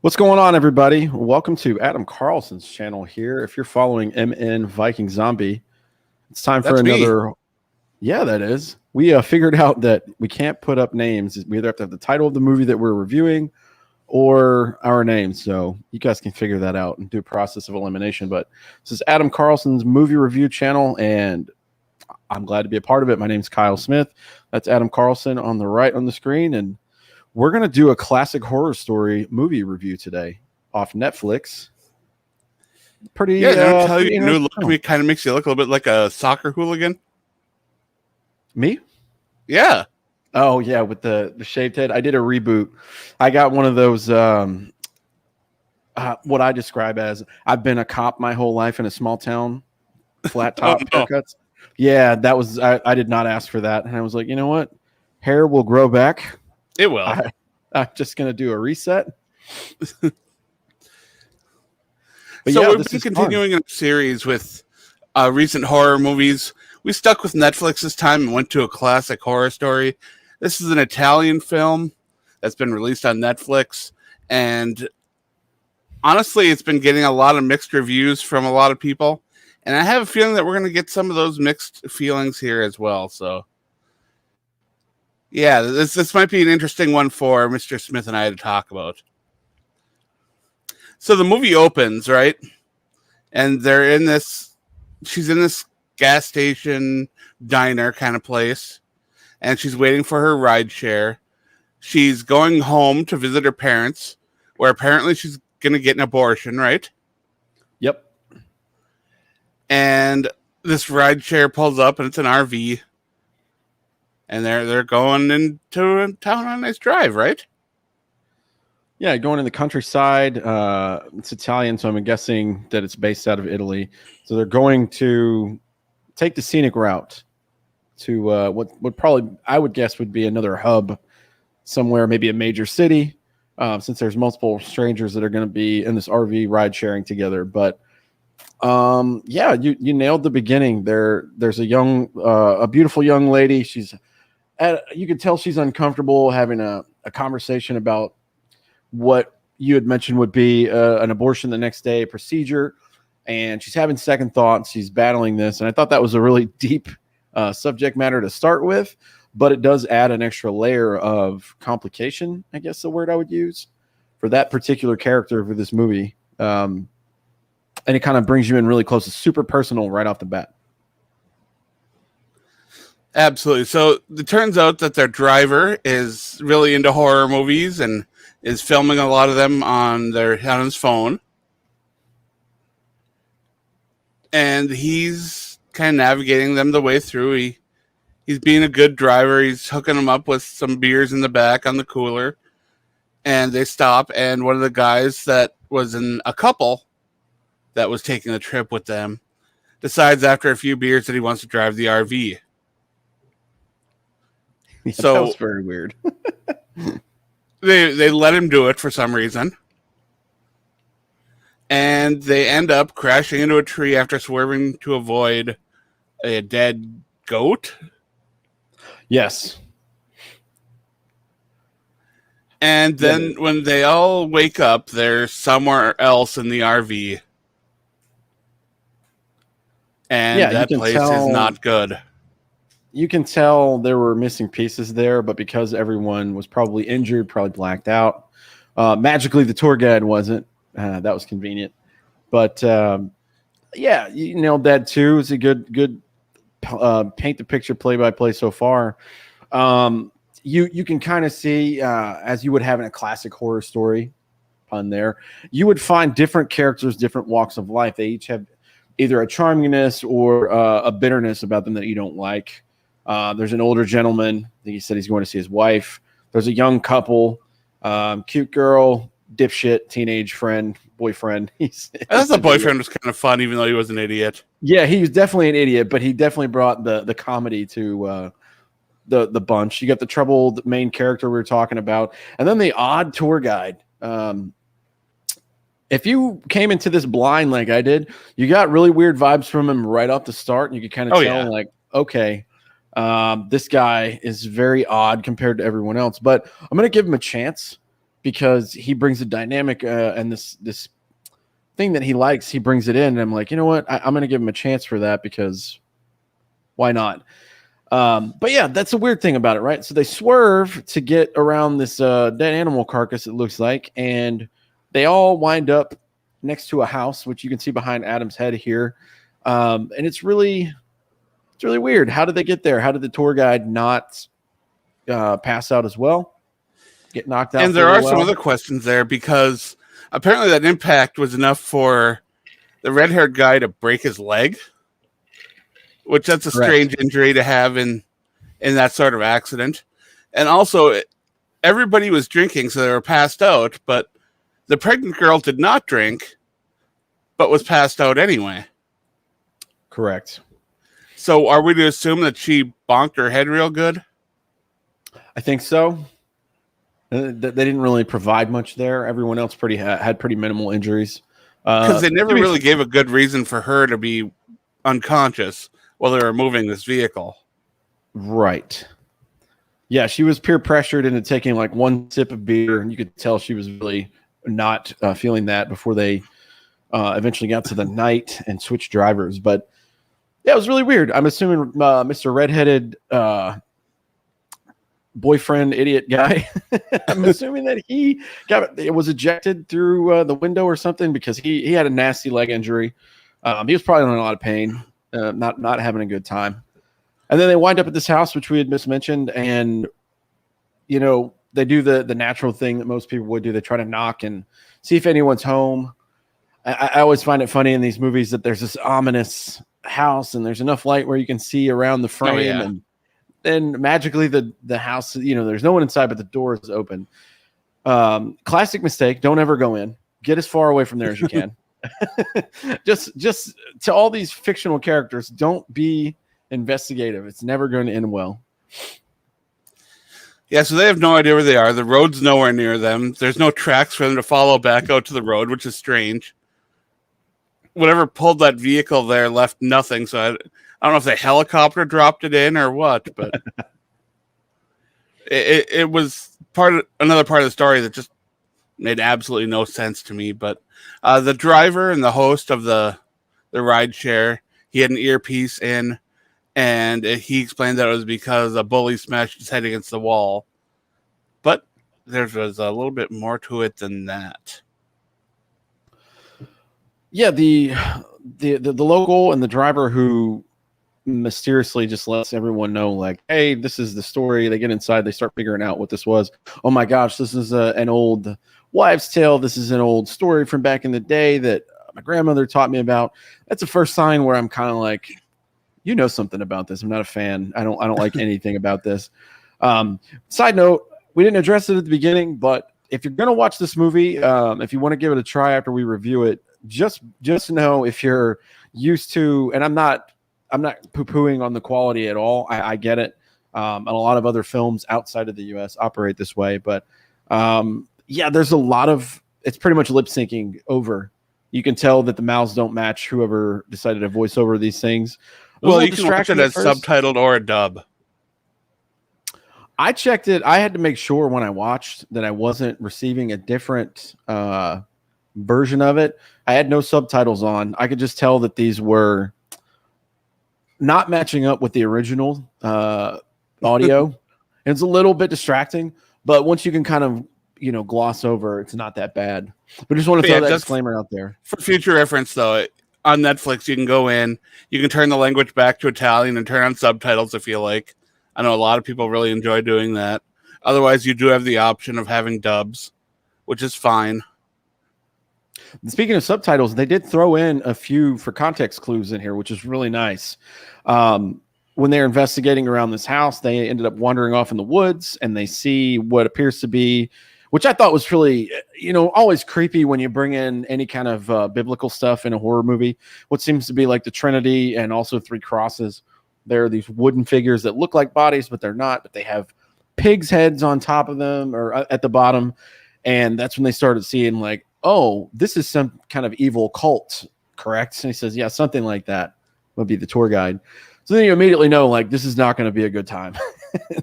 What's going on, everybody? Welcome to Adam Carlson's channel here. If you're following MN Viking Zombie, it's time for That's me. another. Yeah, that is. We figured out that we can't put up names. We either have to have the title of the movie that we're reviewing or our name. So you guys can figure that out and do a process of elimination. But this is Adam Carlson's movie review channel, and I'm glad to be a part of it. My name's Kyle Smith. That's Adam Carlson on the right on the screen. And we're going to do a classic horror story movie review today off Netflix. Pretty, Yeah, don't tell you pretty new look interesting. me kind of makes you look a little bit like a soccer hooligan. Me? Yeah. Oh, yeah, with the shaved head. I did a reboot. I got one of those, what I describe as I've been a cop my whole life in a small town, flat Oh top no, haircuts. Yeah, that was, I did not ask for that. And I was like, you know what? Hair will grow back. it will. I'm just going to do a reset. But So yeah, we've this been is fun. continuing a series with recent horror movies. We stuck with Netflix this time and went to a classic horror story. This is an Italian film that's been released on Netflix, and honestly, it's been getting a lot of mixed reviews from a lot of people. And I have a feeling that we're going to get some of those mixed feelings here as well. So, yeah, this might be an interesting one for Mr. Smith and I to talk about. So the movie opens, right? And they're in this, she's in this gas station diner kind of place, and she's waiting for her ride share. She's going home to visit her parents, where apparently she's going to get an abortion, right? Yep. And this ride share pulls up, and it's an RV, and they're going into town on a nice drive, right? Yeah, going in the countryside. It's Italian, so I'm guessing that it's based out of Italy. So they're going to take the scenic route to what probably I would guess would be another hub somewhere, maybe a major city, since there's multiple strangers that are going to be in this RV ride sharing together. But yeah, you nailed the beginning. There's a beautiful young lady. You can tell she's uncomfortable having a conversation about what you had mentioned would be an abortion the next day, a procedure, and she's having second thoughts. She's battling this, and I thought that was a really deep subject matter to start with, but it does add an extra layer of complication, I guess the word I would use, for that particular character for this movie. And it kind of brings you in really close. It's super personal right off the bat. Absolutely. So it turns out that their driver is really into horror movies and is filming a lot of them on his phone. And he's kind of navigating them the way through. He's being a good driver. He's hooking them up with some beers in the back on the cooler. And they stop, and one of the guys that was in a couple that was taking the trip with them decides after a few beers that he wants to drive the RV. Yeah, So that was very weird. they let him do it for some reason. And they end up crashing into a tree after swerving to avoid a dead goat. Yes. And then when they all wake up, they're somewhere else in the RV. And Yeah, that place is not good. You can tell there were missing pieces there, but because everyone was probably injured, probably blacked out, magically the tour guide wasn't. That was convenient. But yeah, you nailed that too. It's a good paint the picture play by play so far. You can kind of see as you would have in a classic horror story on there, you would find different characters, different walks of life. They each have either a charmingness or a bitterness about them that you don't like. There's an older gentleman. I think he said he's going to see his wife. There's a young couple, cute girl, dipshit, teenage boyfriend. I thought the boyfriend was kind of fun, even though he was an idiot. Yeah, he was definitely an idiot, but he definitely brought the comedy to the bunch. You got the troubled main character we were talking about, and then the odd tour guide. If you came into this blind like I did, you got really weird vibes from him right off the start, and you could kind of tell, like, okay, this guy is very odd compared to everyone else. But I'm going to give him a chance because he brings a dynamic and this thing that he likes. He brings it in, and I'm like, you know what? I'm going to give him a chance for that because why not? But yeah, that's a weird thing about it, right? So they swerve to get around this dead animal carcass, it looks like, and they all wind up next to a house, which you can see behind Adam's head here. And it's really weird. How did they get there? How did the tour guide not pass out as well? Get knocked out. And there are some other questions there because apparently that impact was enough for the red-haired guy to break his leg, which that's a strange injury to have in that sort of accident. And also, everybody was drinking, so they were passed out, but the pregnant girl did not drink, but was passed out anyway. Correct. So are we to assume that she bonked her head real good? I think so. They didn't really provide much there. Everyone else had pretty minimal injuries. Because they never really gave a good reason for her to be unconscious while they were moving this vehicle. Right. Yeah, she was peer pressured into taking like one sip of beer, and you could tell she was really not feeling that before they eventually got to the night and switched drivers. But yeah, it was really weird. I'm assuming Mr. Redheaded boyfriend idiot guy. I'm assuming that he was ejected through the window or something because he had a nasty leg injury. He was probably in a lot of pain, not having a good time. And then they wind up at this house, which we had mismentioned, and you know they do the natural thing that most people would do. They try to knock and see if anyone's home. I always find it funny in these movies that there's this ominous house and there's enough light where you can see around the frame, and then magically the house, there's no one inside, but the door is open. Classic mistake. Don't ever go in. Get as far away from there as you can. just to all these fictional characters, don't be investigative. It's never going to end well. Yeah, so they have no idea where they are. The road's nowhere near them. There's no tracks for them to follow back out to the road, which is strange. Whatever pulled that vehicle there left nothing, so I don't know if the helicopter dropped it in or what, but it was another part of the story that just made absolutely no sense to me. But the driver and the host of the ride share, he had an earpiece in, and he explained that it was because a bully smashed his head against the wall. But there was a little bit more to it than that. Yeah, the local and the driver who mysteriously just lets everyone know, like, hey, this is the story. They get inside, they start figuring out what this was. Oh my gosh, this is an old wives' tale. This is an old story from back in the day that my grandmother taught me about. That's the first sign where I'm kind of like, you know something about this. I'm not a fan. I don't like anything about this. Side note, we didn't address it at the beginning, but if you're gonna watch this movie, if you want to give it a try after we review it, just know if you're used to, and I'm not poo-pooing on the quality at all. I get it. And a lot of other films outside of the US operate this way, but yeah, there's a lot of, it's pretty much lip syncing over. You can tell that the mouths don't match whoever decided to voice over these things. Well, you can watch it as subtitled or a dub. I checked it. I had to make sure when I watched that I wasn't receiving a different version of it. I had no subtitles on. I could just tell that these were not matching up with the original audio. It's a little bit distracting, but once you can kind of, gloss over, it's not that bad. But I just want to throw that disclaimer out there. For future reference, though, on Netflix, you can go in, you can turn the language back to Italian and turn on subtitles if you like. I know a lot of people really enjoy doing that. Otherwise, you do have the option of having dubs, which is fine. Speaking of subtitles, they did throw in a few for context clues in here, which is really nice. When they're investigating around this house, they ended up wandering off in the woods, and they see what appears to be, which I thought was really, always creepy when you bring in any kind of biblical stuff in a horror movie. What seems to be like the Trinity and also three crosses. There are these wooden figures that look like bodies, but they're not. But they have pigs' heads on top of them or at the bottom. And that's when they started seeing, like, oh, this is some kind of evil cult, correct? And he says, yeah, something like that would be the tour guide. So then you immediately know, like, this is not going to be a good time.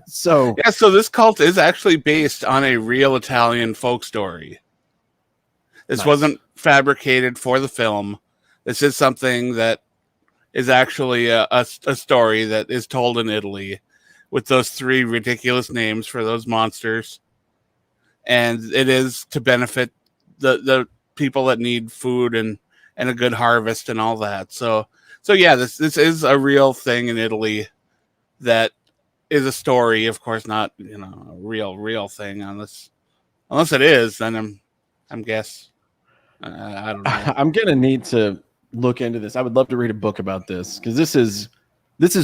So Yeah, so this cult is actually based on a real Italian folk story. This nice. wasn't fabricated for the film. This is something that is actually a story that is told in Italy with those three ridiculous names for those monsters. And it is to benefit the people that need food and a good harvest and all that. So yeah, this is a real thing in Italy that is a story, of course, not a real thing. Unless it is, then I'm guess I don't know. I'm gonna need to look into this. I would love to read a book about this because this is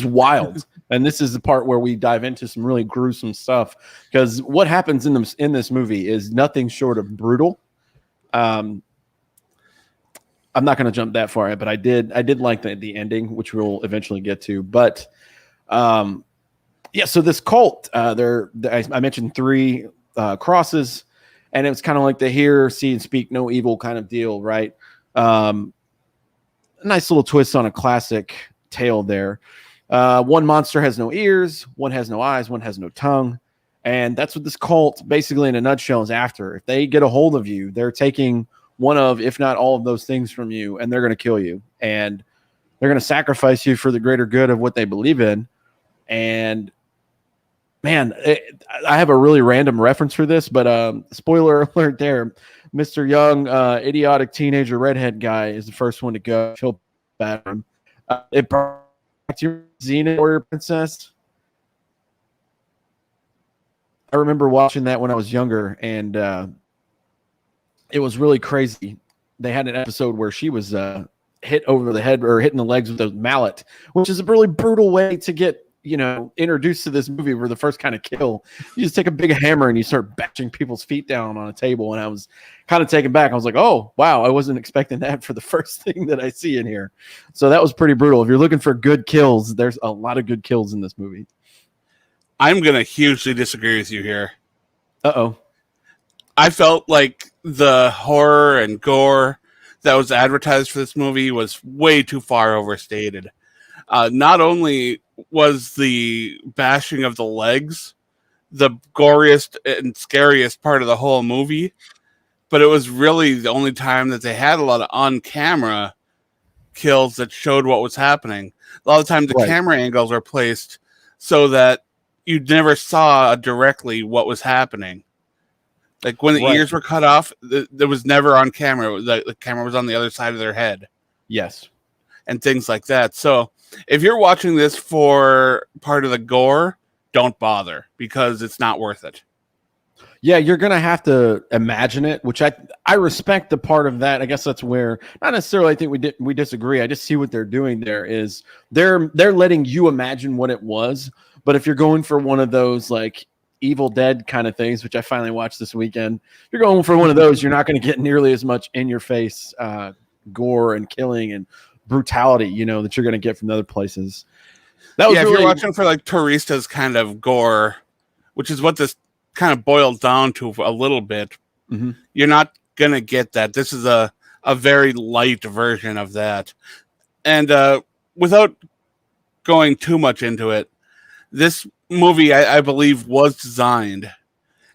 wild, and this is the part where we dive into some really gruesome stuff. Because what happens in this movie is nothing short of brutal. I'm not going to jump that far, but I did like the ending, which we'll eventually get to. But yeah, so this cult, I mentioned three crosses, and it was kind of like the hear, see, and speak no evil kind of deal, right? Nice little twist on a classic tale there. One monster has no ears, one has no eyes, one has no tongue. And that's what this cult, basically in a nutshell, is after. If they get a hold of you, they're taking one of, if not all of those things from you, and they're going to kill you. And they're going to sacrifice you for the greater good of what they believe in. And man, I have a really random reference for this, but spoiler alert there. Mr. Young, idiotic teenager redhead guy is the first one to go. Feel bad for him. It brought your Xena Warrior Princess. I remember watching that when I was younger, and it was really crazy. They had an episode where she was hit over the head or hitting the legs with a mallet, which is a really brutal way to get introduced to this movie. Where the first kind of kill, you just take a big hammer and you start bashing people's feet down on a table. And I was kind of taken back. I was like, oh wow, I wasn't expecting that for the first thing that I see in here. So that was pretty brutal. If you're looking for good kills, there's a lot of good kills in this movie. I'm going to hugely disagree with you here. Uh-oh. I felt like the horror and gore that was advertised for this movie was way too far overstated. Not only was the bashing of the legs the goriest and scariest part of the whole movie, but it was really the only time that they had a lot of on-camera kills that showed what was happening. A lot of times the camera angles were placed so that you never saw directly what was happening. Like when the ears were cut off, there was never on camera. The camera was on the other side of their head. Yes. And things like that. So if you're watching this for part of the gore, don't bother because it's not worth it. Yeah, you're going to have to imagine it, which I respect the part of that. I guess that's where, not necessarily I think we disagree. I just see what they're doing there is they're letting you imagine what it was. But if you're going for one of those like Evil Dead kind of things, which I finally watched this weekend, if you're going for one of those, you're not going to get nearly as much in your face gore and killing and brutality, that you're going to get from other places. That was if you're watching for like Turista's kind of gore, which is what this kind of boils down to a little bit, you're not going to get that. This is a very light version of that. And without going too much into it, this movie, I believe, was designed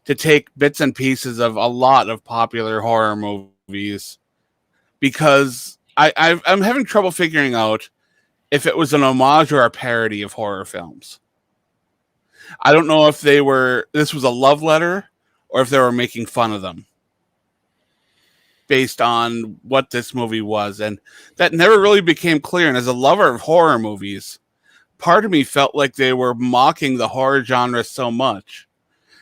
to take bits and pieces of a lot of popular horror movies because I'm having trouble figuring out if it was an homage or a parody of horror films. I don't know if this was a love letter or if they were making fun of them based on what this movie was. And that never really became clear. And as a lover of horror movies, part of me felt like they were mocking the horror genre so much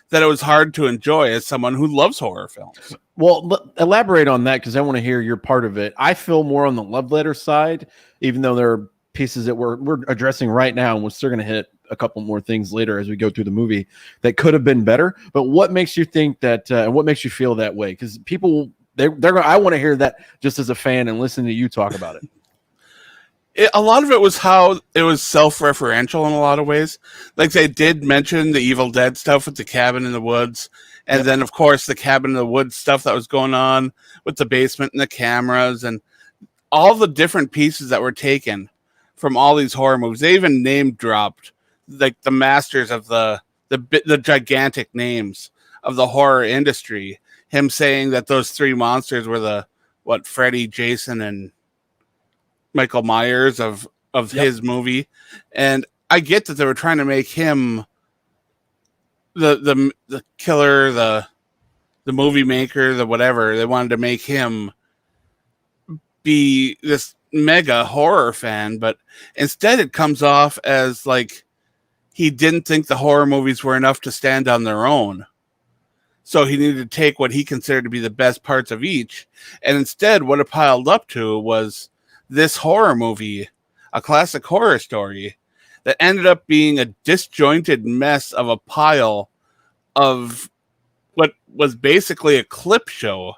that it was hard to enjoy as someone who loves horror films. Well, elaborate on that because I want to hear your part of it. I feel more on the love letter side, even though there are pieces that we're addressing right now, and we're still going to hit a couple more things later as we go through the movie that could have been better. But what makes you think that, and what makes you feel that way? Because people, I want to hear that just as a fan and listen to you talk about it. A lot of it was how it was self-referential in a lot of ways. Like they did mention the Evil Dead stuff with the cabin in the woods. And then, of course, the cabin in the woods stuff that was going on with the basement and the cameras and all the different pieces that were taken from all these horror movies. They even name dropped like the masters of the gigantic names of the horror industry. Him saying that those three monsters were Freddy, Jason, and Michael Myers of his movie. And I get that they were trying to make him the killer, the movie maker, the whatever. They wanted to make him be this mega horror fan, but instead it comes off as like he didn't think the horror movies were enough to stand on their own. So he needed to take what he considered to be the best parts of each. And instead, what it piled up to was this horror movie, a classic horror story that ended up being a disjointed mess of a pile of what was basically a clip show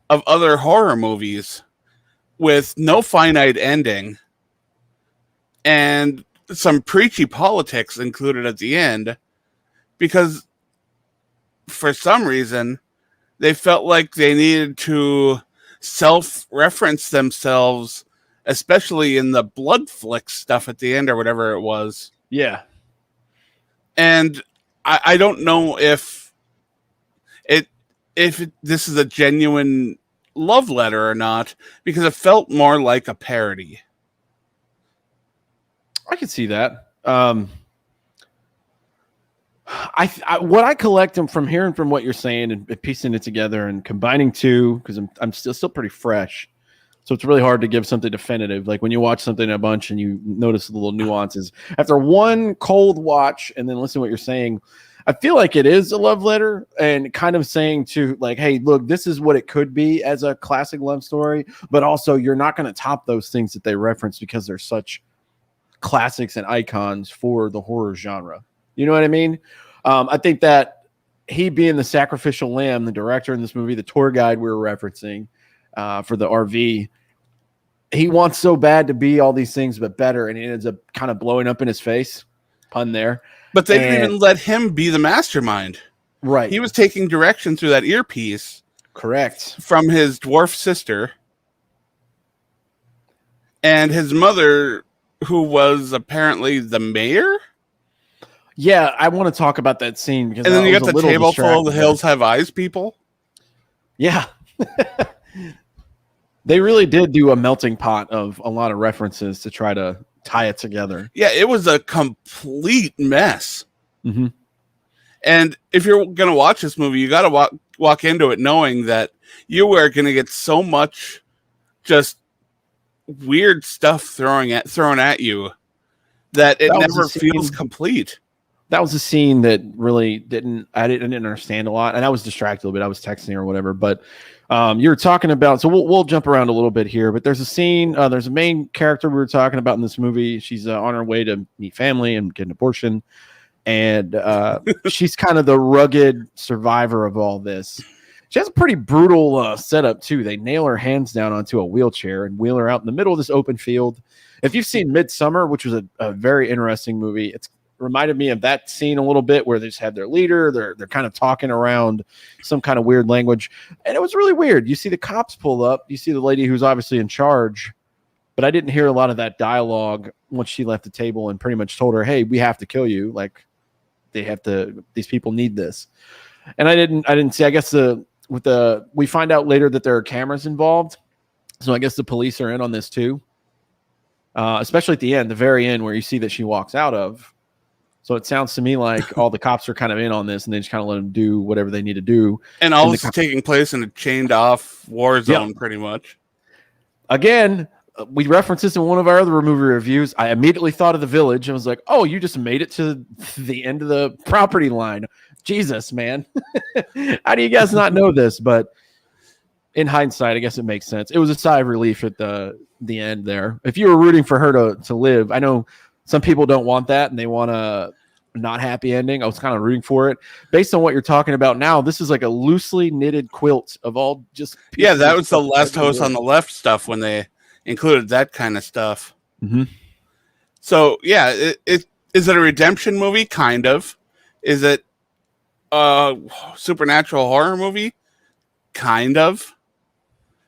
of other horror movies with no finite ending and some preachy politics included at the end, because for some reason they felt like they needed to self-reference themselves, especially in the blood flick stuff at the end or whatever it was. Yeah. And I don't know if this is a genuine love letter or not, because it felt more like a parody. I could see that. What I collect from hearing from what you're saying and piecing it together and combining two, because I'm still pretty fresh, so it's really hard to give something definitive. Like when you watch something a bunch and you notice the little nuances after one cold watch and then listen to what you're saying, I feel like it is a love letter and kind of saying to like, hey, look, this is what it could be as a classic love story, but also you're not going to top those things that they reference because they're such classics and icons for the horror genre. You know what I mean? I think that he being the sacrificial lamb, the director in this movie, the tour guide we were referencing for the RV, he wants so bad to be all these things, but better. And it ends up kind of blowing up in his face. Pun there. But they didn't even let him be the mastermind. Right. He was taking direction through that earpiece. Correct. From his dwarf sister and his mother, who was apparently the mayor. Yeah, I want to talk about that scene because and then you got the table full of the Hills Have Eyes people. Yeah. They really did do a melting pot of a lot of references to try to tie it together. Yeah, it was a complete mess. Mm-hmm. And if you're going to watch this movie, you got to walk into it knowing that you are going to get so much just weird stuff thrown at you that it never feels complete. That was a scene that really I didn't understand a lot, and I was distracted a little bit. I was texting or whatever, but you were talking about, so we'll jump around a little bit here, but there's a scene, there's a main character we were talking about in this movie. She's on her way to meet family and get an abortion, and she's kind of the rugged survivor of all this. She has a pretty brutal setup too. They nail her hands down onto a wheelchair and wheel her out in the middle of this open field. If you've seen Midsommar, which was a very interesting movie, it's reminded me of that scene a little bit where they just have their leader. They're kind of talking around some kind of weird language. And it was really weird. You see the cops pull up. You see the lady who's obviously in charge. But I didn't hear a lot of that dialogue once she left the table and pretty much told her, hey, we have to kill you. Like these people need this. And I didn't see, I guess we find out later that there are cameras involved. So I guess the police are in on this too. Especially at the end, the very end where you see that she walks out of. So it sounds to me like all the cops are kind of in on this and they just kind of let them do whatever they need to do. And all this is taking place in a chained off war zone, pretty much. Again, we referenced this in one of our other movie reviews. I immediately thought of The Village and was like, oh, you just made it to the end of the property line. Jesus, man. How do you guys not know this? But in hindsight, I guess it makes sense. It was a sigh of relief at the end there. If you were rooting for her to live, I know some people don't want that and they want a not happy ending. I was kind of rooting for it. Based on what you're talking about now, this is like a loosely knitted quilt of all just... Yeah, that was the Last House on the Left stuff when they included that kind of stuff. Mm-hmm. So, yeah, is it a redemption movie? Kind of. Is it a supernatural horror movie? Kind of.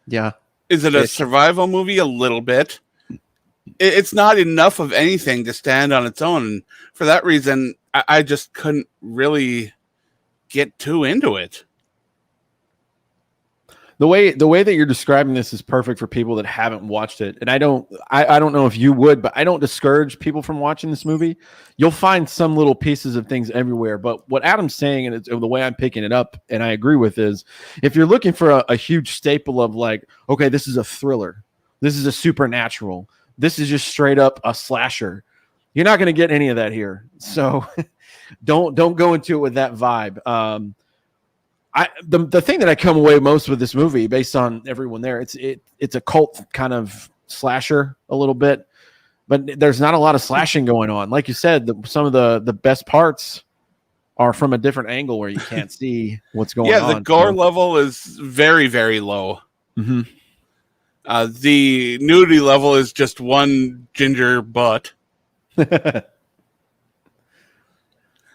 Yeah. Is it a survival movie? A little bit. it's not enough of anything to stand on its own. And for that reason, I just couldn't really get too into it. The way that you're describing this is perfect for people that haven't watched it. And I don't know if you would, but I don't discourage people from watching this movie. You'll find some little pieces of things everywhere. But what Adam's saying, and it's, the way I'm picking it up, and I agree with, is if you're looking for a huge staple of like, okay, this is a thriller, this is a supernatural, this is just straight up a slasher, you're not going to get any of that here. So don't go into it with that vibe. The thing that I come away most with this movie, based on everyone there, it's a cult kind of slasher a little bit, but there's not a lot of slashing going on. Like you said, some of the best parts are from a different angle where you can't see what's going on. Yeah, the gore level is very, very low. Mm-hmm. The nudity level is just one ginger butt.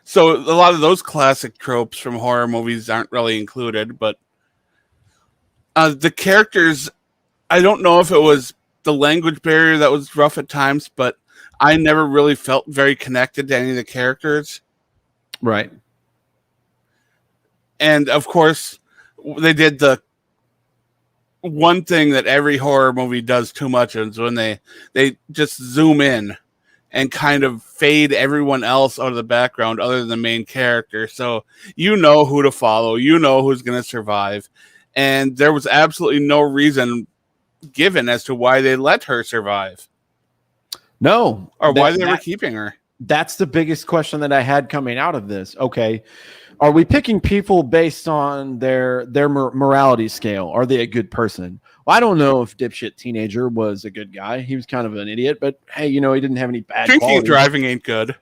So a lot of those classic tropes from horror movies aren't really included, but the characters, I don't know if it was the language barrier that was rough at times, but I never really felt very connected to any of the characters. Right. And of course, they did the one thing that every horror movie does too much is when they just zoom in and kind of fade everyone else out of the background other than the main character. So you know who to follow. You know who's going to survive. And there was absolutely no reason given as to why they let her survive. No. Or why they were keeping her. That's the biggest question that I had coming out of this. Okay, are we picking people based on their morality scale? Are they a good person? Well, I don't know if dipshit teenager was a good guy. He was kind of an idiot, but hey, he didn't have any bad Drinking qualities. and driving ain't good.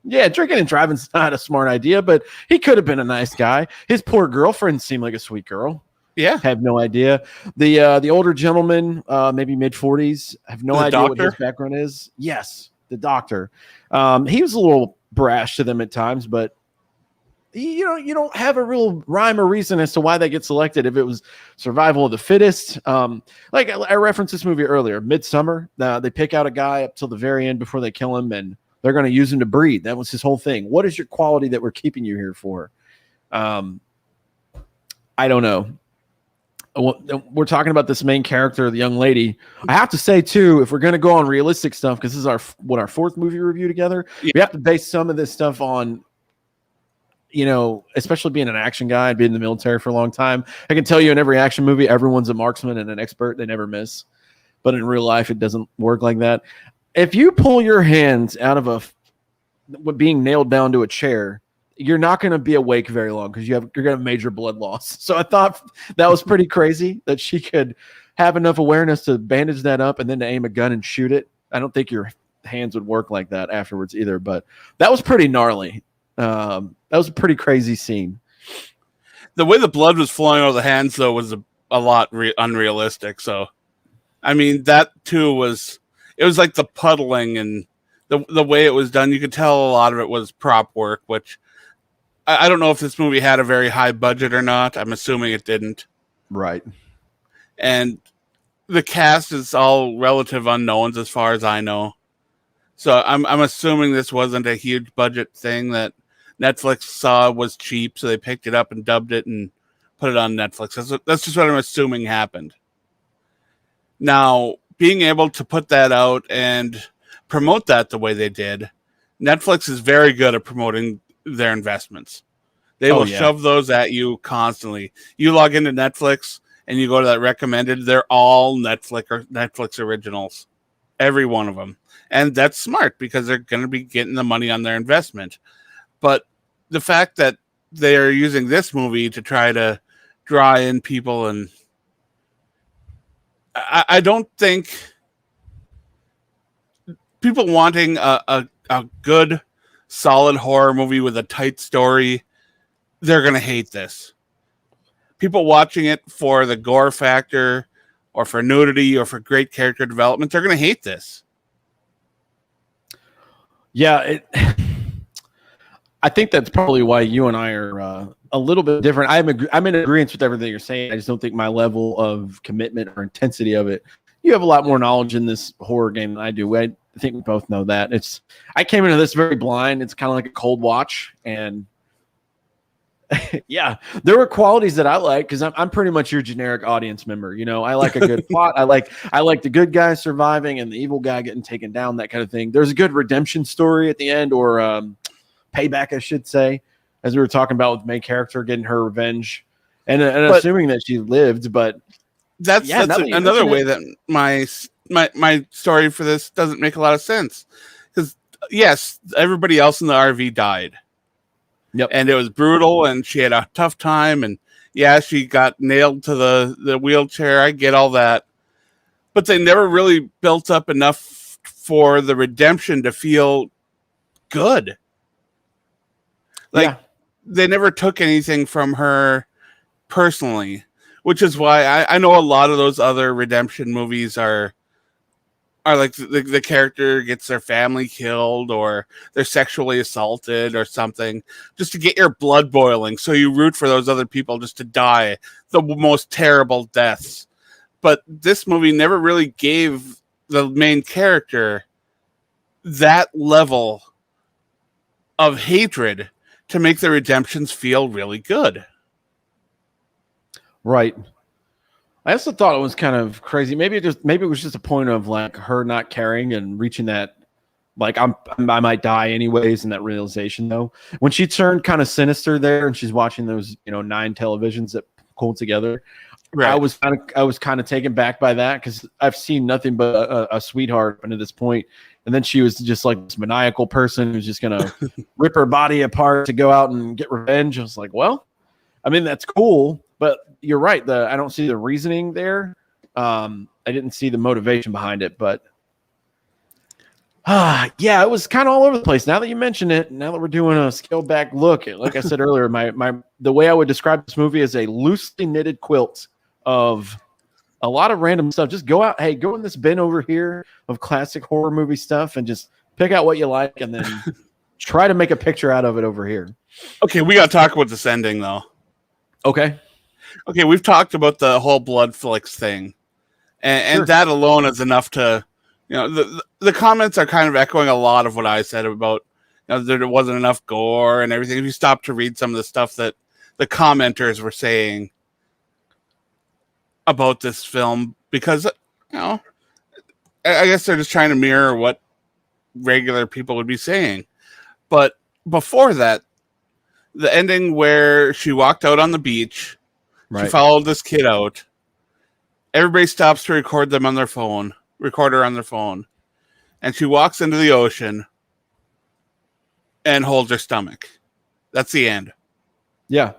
Yeah, drinking and driving's not a smart idea, but he could have been a nice guy. His poor girlfriend seemed like a sweet girl. Yeah. Have no idea. The older gentleman, maybe mid-40s, have no idea what his background is. Yes, the doctor. He was a little brash to them at times, but you don't have a real rhyme or reason as to why they get selected. If it was survival of the fittest, like I referenced this movie earlier, Midsummer. They pick out a guy up till the very end before they kill him, and they're going to use him to breed. That was his whole thing. What is your quality that we're keeping you here for? I don't know. We're talking about this main character, the young lady. I have to say too, if we're going to go on realistic stuff, because this is our fourth movie review together, we have to base some of this stuff on, especially being an action guy and being in the military for a long time. I can tell you in every action movie, everyone's a marksman and an expert. They never miss. But in real life, it doesn't work like that. If you pull your hands out of being nailed down to a chair, you're not going to be awake very long because you're going to have major blood loss. So I thought that was pretty crazy that she could have enough awareness to bandage that up and then to aim a gun and shoot it. I don't think your hands would work like that afterwards either, but that was pretty gnarly. That was a pretty crazy scene. The way the blood was flowing out of the hands, though, was a lot unrealistic. So, I mean, that too was like the puddling and the way it was done. You could tell a lot of it was prop work, which I don't know if this movie had a very high budget or not. I'm assuming it didn't. Right. And the cast is all relative unknowns as far as I know. So I'm assuming this wasn't a huge budget thing that Netflix saw was cheap, so they picked it up and dubbed it and put it on Netflix. That's just what I'm assuming happened. Now, being able to put that out and promote that the way they did, Netflix is very good at promoting their investments. They will shove those at you constantly. You log into Netflix and you go to that recommended, they're all Netflix originals. Every one of them. And that's smart because they're going to be getting the money on their investment. But the fact that they are using this movie to try to draw in people, and I don't think people wanting a good, solid horror movie with a tight story, they're going to hate this. People watching it for the gore factor or for nudity or for great character development, they're going to hate this. Yeah, I think that's probably why you and I are a little bit different. I'm in agreement with everything you're saying. I just don't think my level of commitment or intensity of it you have a lot more knowledge in this horror game than I do. I think we both know that. I came into this very blind. It's kind of like a cold watch, and yeah, there were qualities that I like because I'm pretty much your generic audience member. You know, I like a good plot. I like the good guy surviving and the evil guy getting taken down, that kind of thing. There's a good redemption story at the end, or payback, I should say, as we were talking about with the main character getting her revenge, and assuming that she lived. But that's another way that my story for this doesn't make a lot of sense, because yes, everybody else in the RV died. Yep. And it was brutal, and she had a tough time, and yeah, she got nailed to the wheelchair. I get all that. But they never really built up enough for the redemption to feel good. They never took anything from her personally, which is why I know a lot of those other redemption movies are like the character gets their family killed or they're sexually assaulted or something, just to get your blood boiling, so you root for those other people just to die the most terrible deaths. But this movie never really gave the main character that level of hatred to make the redemptions feel really good. Right. I also thought it was kind of crazy. Maybe it was just a point of like her not caring and reaching that, like I might die anyways, and that realization though. When she turned kind of sinister there, and she's watching those 9 televisions that pulled together, right. I was kind of taken back by that, because I've seen nothing but a sweetheart up to this point, and then she was just like this maniacal person who's just gonna rip her body apart to go out and get revenge. I was like, well, I mean, that's cool. But you're right. I don't see the reasoning there. I didn't see the motivation behind it. But yeah, it was kind of all over the place. Now that you mention it, now that we're doing a scaled back look, like I said earlier, the way I would describe this movie is a loosely knitted quilt of a lot of random stuff. Just go in this bin over here of classic horror movie stuff and just pick out what you like, and then try to make a picture out of it over here. Okay, we got to talk about this ending though. Okay, we've talked about the whole Bloodflix thing, and Sure. that alone is enough to, the comments are kind of echoing a lot of what I said about, there wasn't enough gore and everything. If you stop to read some of the stuff that the commenters were saying about this film, because, I guess they're just trying to mirror what regular people would be saying. But before that, the ending where she walked out on the beach, right. She followed this kid out. Everybody stops to record her on their phone, and she walks into the ocean and holds her stomach. That's the end. Yeah.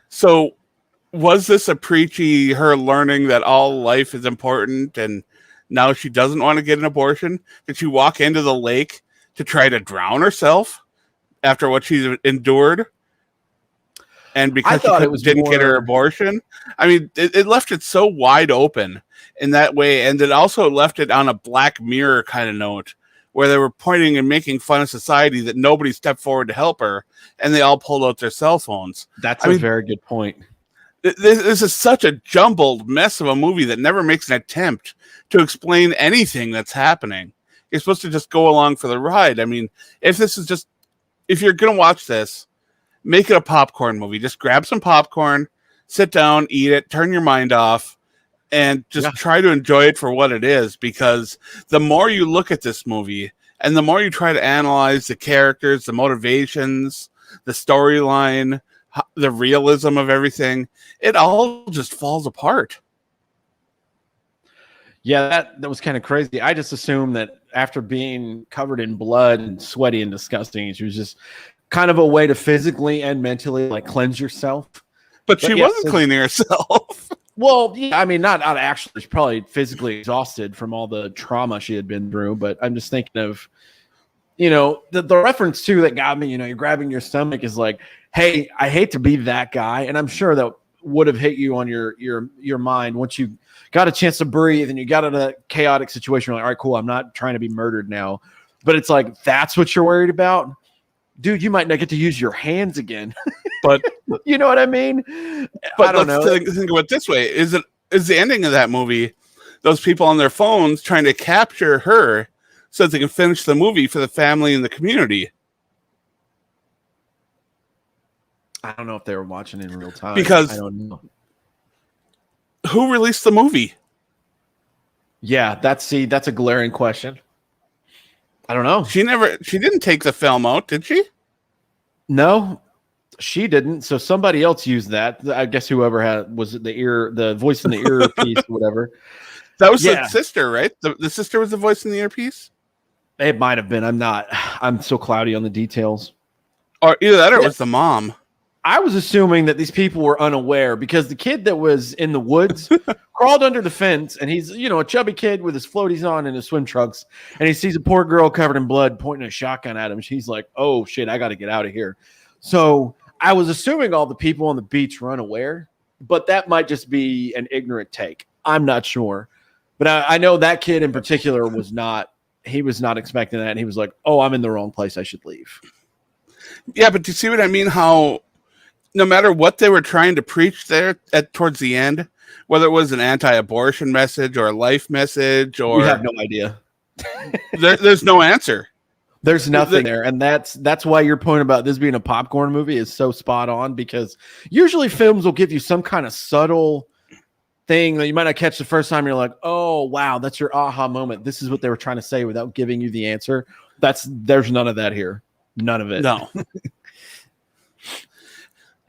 So, was this a preachy her learning that all life is important, and now she doesn't want to get an abortion? Did she walk into the lake to try to drown herself after what she's endured? And because she didn't get her abortion? I mean, it left it so wide open in that way. And it also left it on a Black Mirror kind of note, where they were pointing and making fun of society that nobody stepped forward to help her, and they all pulled out their cell phones. That's a very good point. This is such a jumbled mess of a movie that never makes an attempt to explain anything that's happening. You're supposed to just go along for the ride. I mean, if you're going to watch this, make it a popcorn movie. Just grab some popcorn, sit down, eat it, turn your mind off, and just try to enjoy it for what it is. Because the more you look at this movie, and the more you try to analyze the characters, the motivations, the storyline, the realism of everything, it all just falls apart. Yeah, that was kind of crazy. I just assumed that after being covered in blood and sweaty and disgusting, she was just kind of a way to physically and mentally like cleanse yourself. But she wasn't cleaning herself. Well, yeah, I mean, not actually. She's probably physically exhausted from all the trauma she had been through. But I'm just thinking of, the reference too that got me. You're grabbing your stomach is like, hey, I hate to be that guy, and I'm sure that would have hit you on your mind once you got a chance to breathe and you got into that chaotic situation. You're like, all right, cool. I'm not trying to be murdered now. But it's like, that's what you're worried about? Dude, you might not get to use your hands again. But you know what I mean? But let's think about it this way. Is it is the ending of that movie. Those people on their phones trying to capture her so that they can finish the movie for the family and the community. I don't know if they were watching it in real time. Because I don't know. Who released the movie? Yeah, that's a glaring question. I don't know. She didn't take the film out, did she? No, she didn't. So somebody else used that. I guess whoever was it the voice in the earpiece, whatever. That was the sister, right? The sister was the voice in the earpiece? It might have been. I'm so cloudy on the details. Or either that or it was the mom. I was assuming that these people were unaware because the kid that was in the woods crawled under the fence, and he's, a chubby kid with his floaties on and his swim trunks, and he sees a poor girl covered in blood pointing a shotgun at him. She's like, oh shit, I got to get out of here. So I was assuming all the people on the beach were unaware, but that might just be an ignorant take. I'm not sure. But I know that kid in particular was not expecting that. And he was like, oh, I'm in the wrong place. I should leave. Yeah, but do you see what I mean? How no matter what they were trying to preach there towards the end, whether it was an anti-abortion message or a life message, or we have no idea. There's no answer. There's nothing there. And that's why your point about this being a popcorn movie is so spot on, because usually films will give you some kind of subtle thing that you might not catch the first time. You're like, oh wow, that's your aha moment. This is what they were trying to say without giving you the answer. There's none of that here. None of it. No.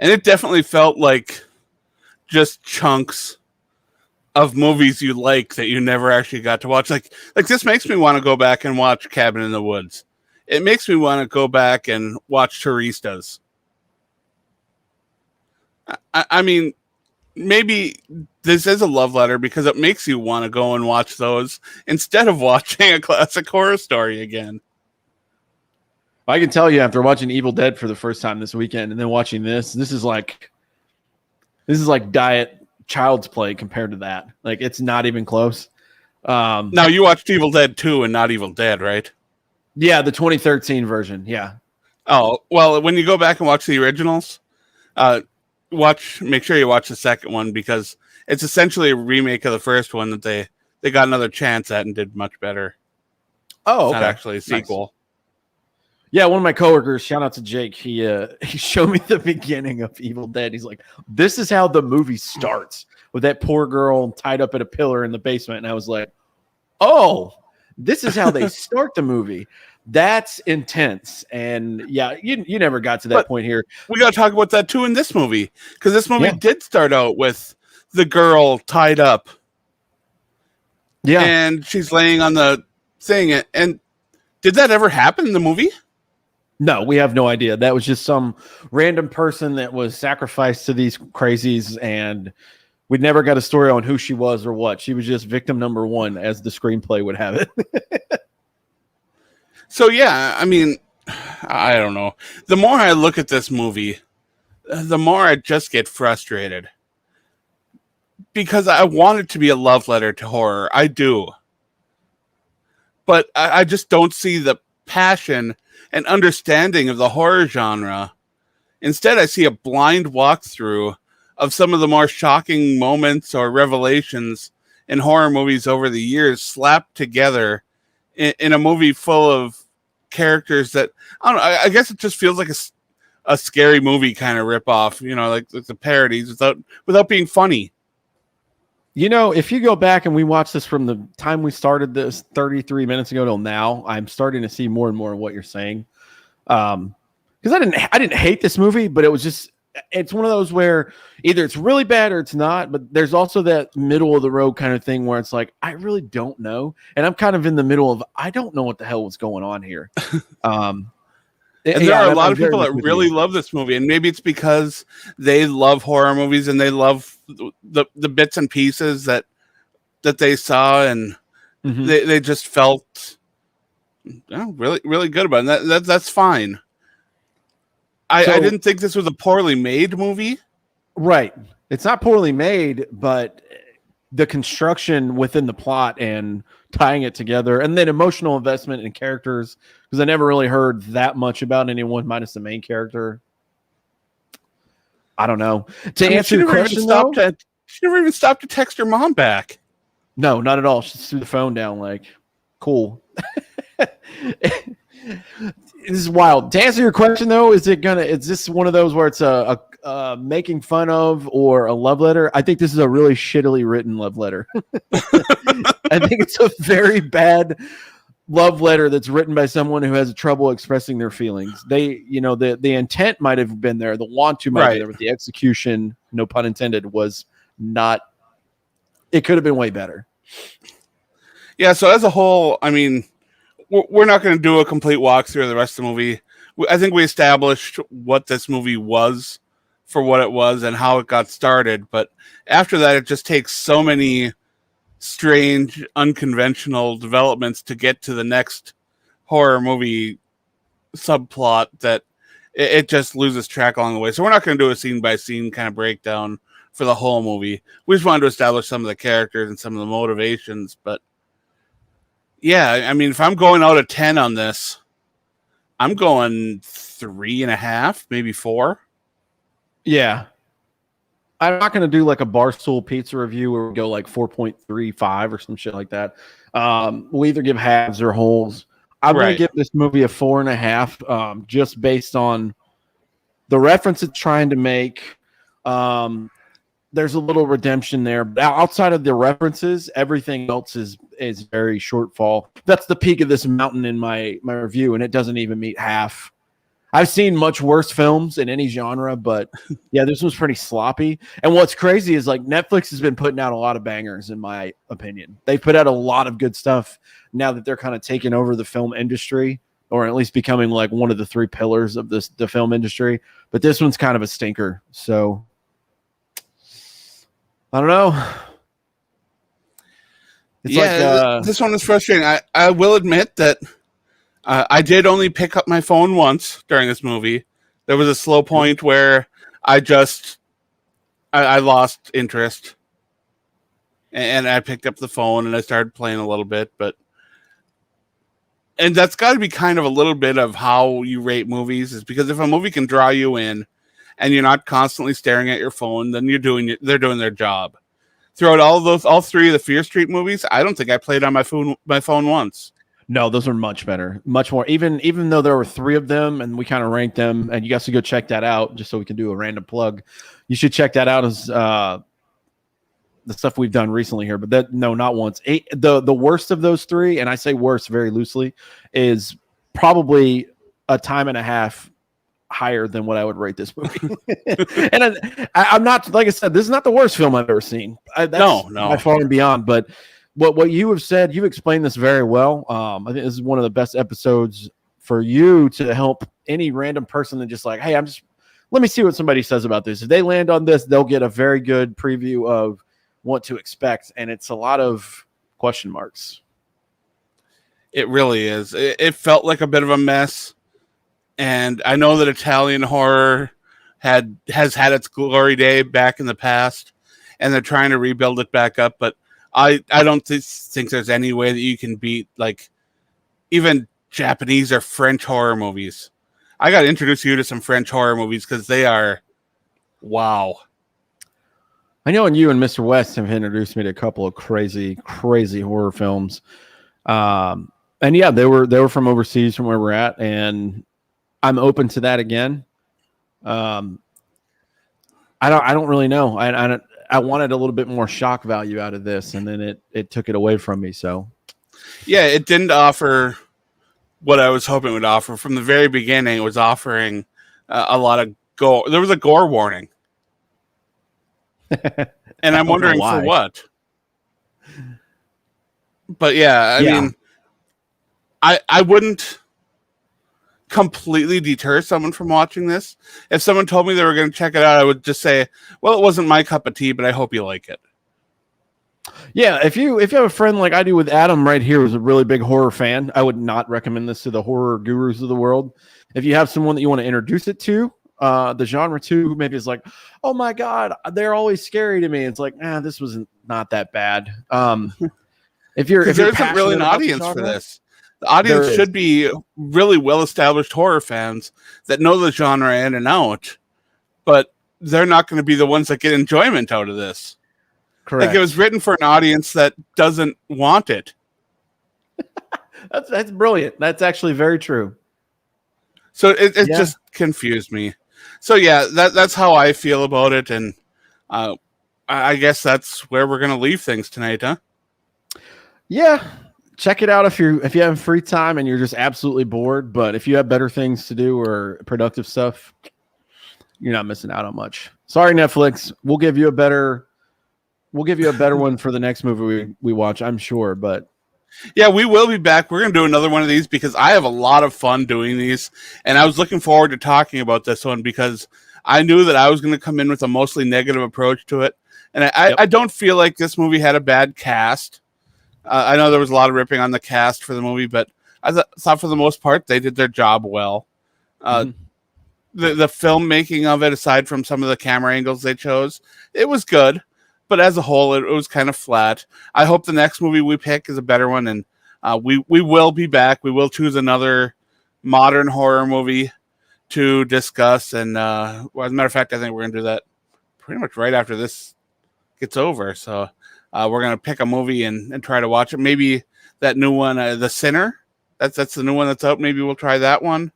And it definitely felt like just chunks of movies you like that you never actually got to watch. Like this makes me want to go back and watch Cabin in the Woods. It makes me want to go back and watch Turistas. I mean, maybe this is a love letter because it makes you want to go and watch those instead of watching a classic horror story again. I can tell you, after watching Evil Dead for the first time this weekend and then watching this is like diet child's play compared to that. Like, it's not even close. Now you watched Evil Dead 2 and not Evil Dead, right? Yeah, the 2013 version. Yeah. Oh, well, when you go back and watch the originals, make sure you watch the second one, because it's essentially a remake of the first one that they got another chance at and did much better. Oh, okay. It's not actually a sequel. Nice. Yeah, one of my coworkers, shout out to Jake, he showed me the beginning of Evil Dead. He's like, this is how the movie starts, with that poor girl tied up at a pillar in the basement. And I was like, oh, this is how they start the movie. That's intense. And yeah, you never got to that point here. We got to talk about that too in this movie, because this movie did start out with the girl tied up. Yeah. And she's laying on the thing. And did that ever happen in the movie? No, we have no idea. That was just some random person that was sacrificed to these crazies, and we never got a story on who she was or what. She was just victim number one, as the screenplay would have it. So, yeah, I mean, I don't know. The more I look at this movie, the more I just get frustrated. Because I want it to be a love letter to horror. I do. But I just don't see the passion and understanding of the horror genre. Instead, I see a blind walkthrough of some of the more shocking moments or revelations in horror movies over the years, slapped together in a movie full of characters that, I don't know, I guess it just feels like a scary movie kind of ripoff, like the parodies without being funny. If you go back and we watch this from the time we started this 33 minutes ago till now, I'm starting to see more and more of what you're saying. Because I didn't hate this movie, but it's one of those where either it's really bad or it's not. But there's also that middle of the road kind of thing where it's like, I really don't know. And I'm kind of in the middle of, I don't know what the hell was going on here. And there are a lot of people that really love this movie, and maybe it's because they love horror movies and they love the bits and pieces that they saw, and they just felt really, really good about it. That's fine. I didn't think this was a poorly made movie. Right. It's not poorly made, but the construction within the plot and tying it together, and then emotional investment in characters, because I never really heard that much about anyone minus the main character. I don't know. To answer your question, She never even stopped to text her mom back. No, not at all. She just threw the phone down like, cool. This is wild. To answer your question, though, is this one of those where it's a making fun of or a love letter? I think this is a really shittily written love letter. I think it's a very bad love letter that's written by someone who has trouble expressing their feelings. They, the intent might have been there, the want to might be there, but the execution, no pun intended, was not. It could have been way better. Yeah. So as a whole, I mean, we're not going to do a complete walkthrough of the rest of the movie. I think we established what this movie was for what it was and how it got started. But after that, it just takes so many strange, unconventional developments to get to the next horror movie subplot that it just loses track along the way. So we're not going to do a scene by scene kind of breakdown for the whole movie. We just wanted to establish some of the characters and some of the motivations. But yeah, I mean, if I'm going out of 10 on this, I'm going 3.5, maybe 4. Yeah. I'm not going to do like a Barstool Pizza review where we go like 4.35 or some shit like that. We'll either give halves or wholes. I'm going to give this movie a 4.5, just based on the reference it's trying to make. There's a little redemption there, but outside of the references, everything else is very shortfall. That's the peak of this mountain in my review, and it doesn't even meet half. I've seen much worse films in any genre, but yeah, this was pretty sloppy. And what's crazy is like Netflix has been putting out a lot of bangers, in my opinion. They've put out a lot of good stuff now that they're kind of taking over the film industry, or at least becoming like one of the 3 pillars of the film industry. But this one's kind of a stinker. So I don't know. It's this one is frustrating. I will admit that I did only pick up my phone once during this movie. There was a slow point where I lost interest, and I picked up the phone and I started playing a little bit. And that's got to be kind of a little bit of how you rate movies, is because if a movie can draw you in, and you're not constantly staring at your phone, then they're doing their job. Throughout all 3 of the Fear Street movies, I don't think I played on my phone once. No, those are much better, much more. Even though there were 3 of them, and we kind of ranked them, and you guys should go check that out, just so we can do a random plug. You should check that out as the stuff we've done recently here. But not once. The worst of those 3, and I say worst very loosely, is probably a time and a half higher than what I would rate this movie. And I'm not, like I said, this is not the worst film I've ever seen. No, by far and beyond. But what you have said, you've explained this very well. I think this is one of the best episodes for you to help any random person that just like, hey, let me see what somebody says about this. If they land on this, they'll get a very good preview of what to expect. And it's a lot of question marks. It really is. It felt like a bit of a mess. And I know that Italian horror has had its glory day back in the past, and they're trying to rebuild it back up. But I don't think there's any way that you can beat like even Japanese or French horror movies. I got to introduce you to some French horror movies because they are wow. I know, and you and Mr. West have introduced me to a couple of crazy horror films. And yeah, they were from overseas, from where we're at, and I'm open to that again. I don't really know. I wanted a little bit more shock value out of this, and then it took it away from me. So yeah, it didn't offer what I was hoping it would offer. From the very beginning, it was offering a lot of gore. There was a gore warning. And I'm wondering for what. But yeah, I mean, I wouldn't completely deter someone from watching this. If someone told me they were going to check it out, I would just say, well, it wasn't my cup of tea, but I hope you like it. Yeah, if you have a friend like I do with Adam right here, who's a really big horror fan, I would not recommend this to the horror gurus of the world. If you have someone that you want to introduce it to, the genre to, who maybe is like, oh my God, they're always scary to me. It's like, this was not that bad. If there isn't really an audience for this. The audience should be really well-established horror fans that know the genre in and out, but they're not going to be the ones that get enjoyment out of this. Correct. Like it was written for an audience that doesn't want it. That's brilliant. That's actually very true. So it Yeah. just confused me. So yeah, that's how I feel about it, and I guess that's where we're gonna leave things tonight, huh? Yeah. Check it out if you have free time and you're just absolutely bored. But if you have better things to do or productive stuff, you're not missing out on much. Sorry, Netflix. We'll give you a better one for the next movie we watch, I'm sure. But Yeah, we will be back. We're going to do another one of these because I have a lot of fun doing these. And I was looking forward to talking about this one because I knew that I was going to come in with a mostly negative approach to it. And I don't feel like this movie had a bad cast. I know there was a lot of ripping on the cast for the movie, but I thought for the most part they did their job well. The filmmaking of it, aside from some of the camera angles they chose, it was good. But as a whole, it was kind of flat. I hope the next movie we pick is a better one, and we will be back. We will choose another modern horror movie to discuss. And well, as a matter of fact, I think we're going to do that pretty much right after this gets over. So we're going to pick a movie and try to watch it. Maybe that new one, The Sinner. That's the new one that's out. Maybe we'll try that one.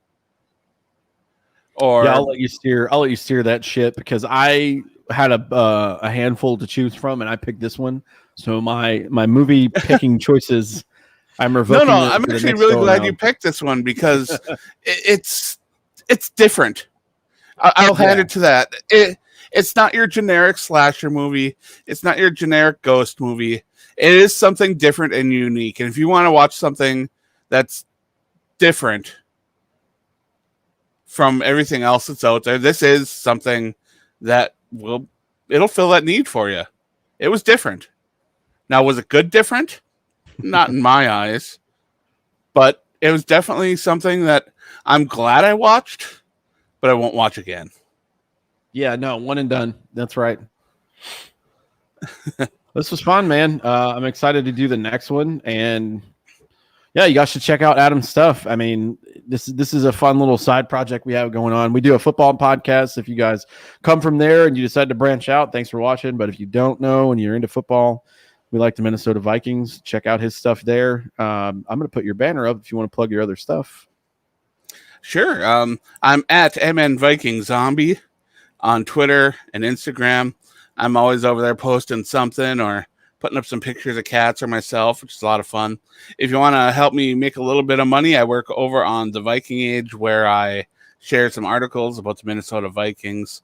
Or yeah, I'll let you steer that shit because I had a handful to choose from and I picked this one. So my movie picking choices, I'm revoking. No, I'm actually really glad you picked this one because it's different. I'll hand it to that. It's not your generic slasher movie. It's not your generic ghost movie. It is something different and unique. And if you want to watch something that's different from everything else that's out there, this is something that it'll fill that need for you. It was different. Now, was it good different? Not in my eyes, but it was definitely something that I'm glad I watched, but I won't watch again. Yeah, no, one and done. That's right. This was fun, man. I'm excited to do the next one, and yeah, you guys should check out Adam's stuff. I mean, this is a fun little side project we have going on. We do a football podcast. If you guys come from there and you decide to branch out, thanks for watching. But if you don't know and you're into football, we like the Minnesota Vikings. Check out his stuff there. I'm going to put your banner up if you want to plug your other stuff. Sure. I'm at MN Viking Zombie on Twitter and Instagram. I'm always over there posting something or putting up some pictures of cats or myself, which is a lot of fun. If you want to help me make a little bit of money, I work over on the Viking Age where I share some articles about the Minnesota Vikings.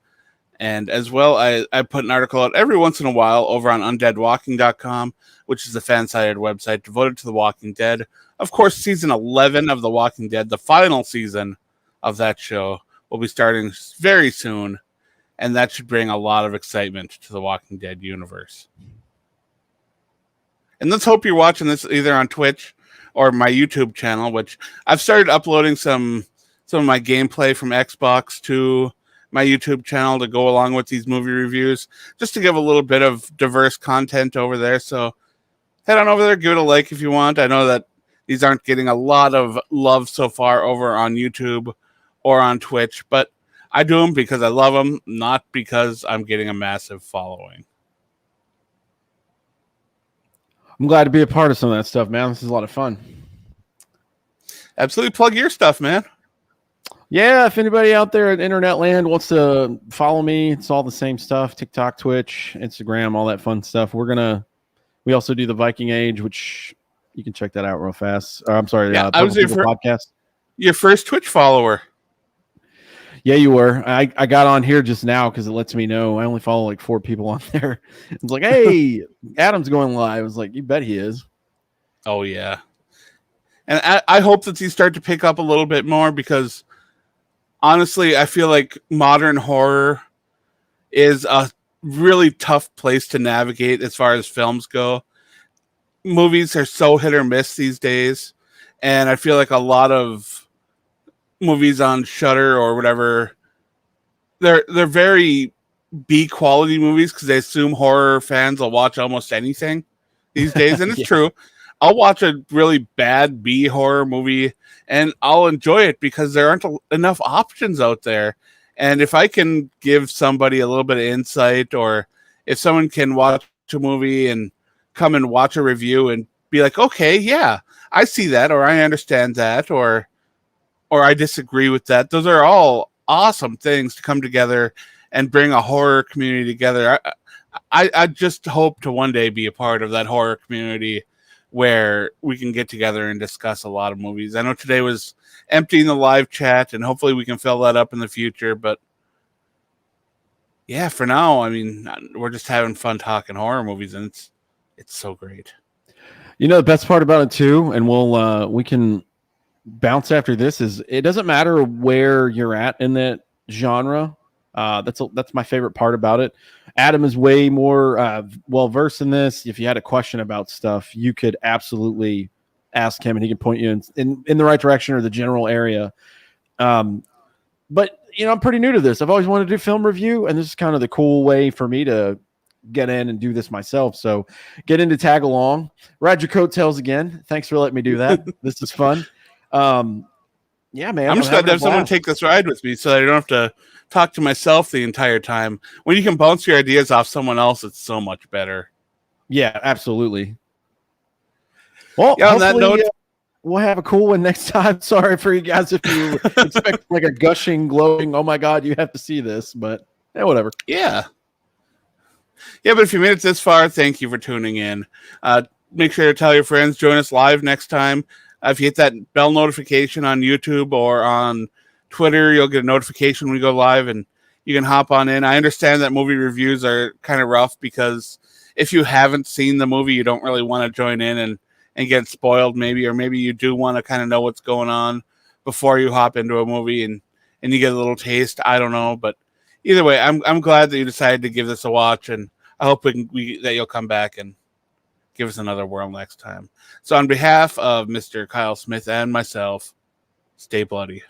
And as well, I put an article out every once in a while over on undeadwalking.com, which is a fan-sided website devoted to The Walking Dead. Of course, season 11 of The Walking Dead, the final season of that show, will be starting very soon. And that should bring a lot of excitement to the Walking Dead universe. And let's hope you're watching this either on Twitch or my YouTube channel, which I've started uploading some of my gameplay from Xbox to my YouTube channel to go along with these movie reviews, just to give a little bit of diverse content over there. So head on over there, give it a like if you want. I know that these aren't getting a lot of love so far over on YouTube or on Twitch, but I do them because I love them, not because I'm getting a massive following. I'm glad to be a part of some of that stuff, man. This is a lot of fun. Absolutely. Plug your stuff, man. Yeah, if anybody out there in internet land wants to follow me, it's all the same stuff. TikTok, Twitch, Instagram, all that fun stuff. We also do the Viking Age, which you can check that out real fast. I'm sorry, I was your podcast. Your first Twitch follower. Yeah, you were. I got on here just now because it lets me know. I only follow like 4 people on there. It's like, hey, Adam's going live. I was like, you bet he is. Oh, yeah. And I hope that these start to pick up a little bit more because, honestly, I feel like modern horror is a really tough place to navigate as far as films go. Movies are so hit or miss these days. And I feel like a lot of movies on Shudder or whatever, they're very B quality movies because they assume horror fans will watch almost anything these days, and it's true. I'll watch a really bad B horror movie and I'll enjoy it because there aren't enough options out there. And if I can give somebody a little bit of insight, or if someone can watch a movie and come and watch a review and be like, okay, yeah, I see that, or I understand that, or I disagree with that. Those are all awesome things to come together and bring a horror community together. I just hope to one day be a part of that horror community where we can get together and discuss a lot of movies. I know today was empty in the live chat, and hopefully we can fill that up in the future. But yeah, for now, I mean, we're just having fun talking horror movies, and it's so great. You know, the best part about it too, and we can bounce after this, is it doesn't matter where you're at in that genre. That's my favorite part about it. Adam is way more well versed in this. If you had a question about stuff, you could absolutely ask him, and he can point you in the right direction or the general area. But you know, I'm pretty new to this. I've always wanted to do film review, and this is kind of the cool way for me to get in and do this myself. So get in to tag along. Ride your coattails again. Thanks for letting me do that. This is fun. Yeah, man. I'm just glad to have someone take this ride with me so that I don't have to talk to myself the entire time. When you can bounce your ideas off someone else, it's so much better. Yeah, absolutely. Well, yeah, on that note, we'll have a cool one next time. Sorry for you guys if you expect like a gushing, glowing, oh my God, you have to see this, but yeah, whatever. Yeah. Yeah, but if you made it this far, thank you for tuning in. Make sure to tell your friends, join us live next time. If you hit that bell notification on YouTube or on Twitter, you'll get a notification when we go live, and you can hop on in. I understand that movie reviews are kind of rough because if you haven't seen the movie, you don't really want to join in and get spoiled maybe, or maybe you do want to kind of know what's going on before you hop into a movie and you get a little taste. I don't know, but either way, I'm glad that you decided to give this a watch, and I hope that you'll come back and give us another whirl next time. So on behalf of Mr. Kyle Smith and myself, stay bloody.